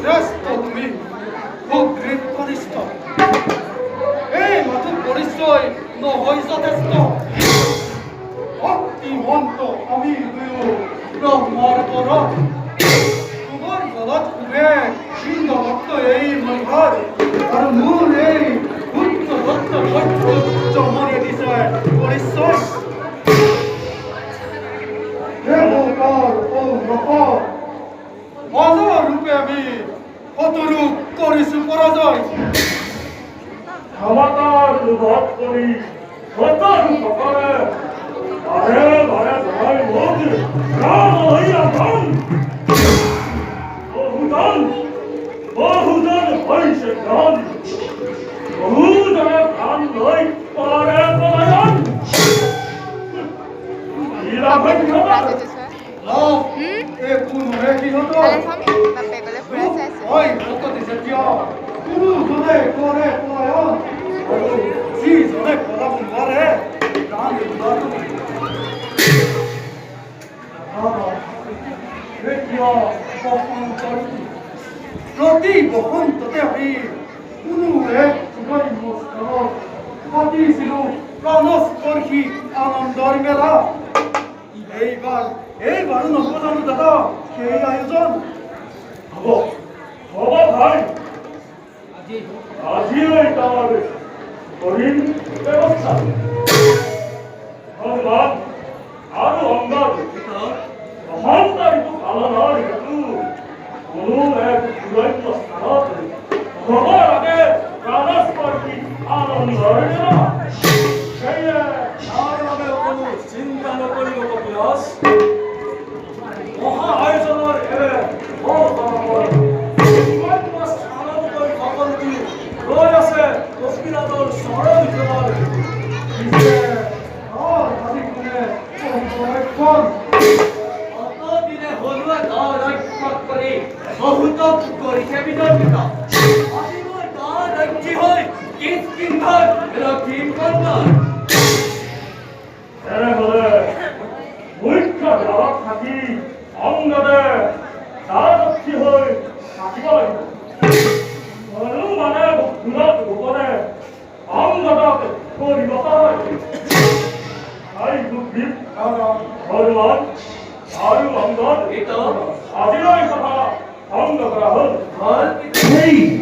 শ্ৰেষ্ঠ তুমি খুব কনিষ্ঠ এই মাথু পৰিচয় নহয় যথেষ্ট ভক্তিমন্ত আমি দুয়ো ব্ৰহ্মৰ পৰ তোমাৰ গলত খুবে সিন্ধ ভক্ত এই মনঘৰ আৰু মোৰ এই উচ্চ ভক্ত সত্য মনে দিছে পৰিচয় ৰূপে আমি শতৰূপ কৰিছো পৰাজয় ক্ষমতাৰ লোভত কৰি শতৰূপ কৰে বাৰে বাৰে ভয় মোক ৰাম হৈ আহন বহুজন হৈছে জ্ঞান বহুজনে প্ৰাণ লৈ পাৰে পলায়ন প্ৰতি বসন্ততে আমি কোনো এক অনুষ্ঠানত পাতিছিলো প্ৰাণস্পৰ্শী আনন্দৰ মেলা এইবাৰো নবজানো দাদা সেই আয়োজন হ'ব ভাই আজিলৈ তাৰ কৰিম ব্যৱস্থা সংবাদ আৰু অংগত অহংকাৰীটো পালনৰ হেতু কোনো এক সুৰক্ষিত স্থানত হ'ব লাগে প্ৰাণস্পৰ্শী আনন্দৰ মেলা সেয়ে তাৰ বাবে কোনো চিন্তা নকৰিব কপিলাস মহা আয়োজনৰ এৰে স্থানতকৈ সকলোটি ৰৈ আছে কপিলাসৰ চৰণ ভিতৰত অতদিনে হলুৱা গাঁও ৰক্ষক কৰি বহুতক কৰিছে বিদৰ্পিত আজি মই গাঁও ৰক্ষী হৈ কিংঘৰ ৰক্ষীম কন্যাৰ এনেহ'লে মুখ্য গাঁৱত থাকি অংগদে দাৰক্ষী হৈ থাকিব লাগিব মানে গুণত ৰূপৰে অংগদক কৰিব পাৰে হনুমান আৰু অংগদ আজিলৈ সভা ভংগ কৰা হ'ল Hey!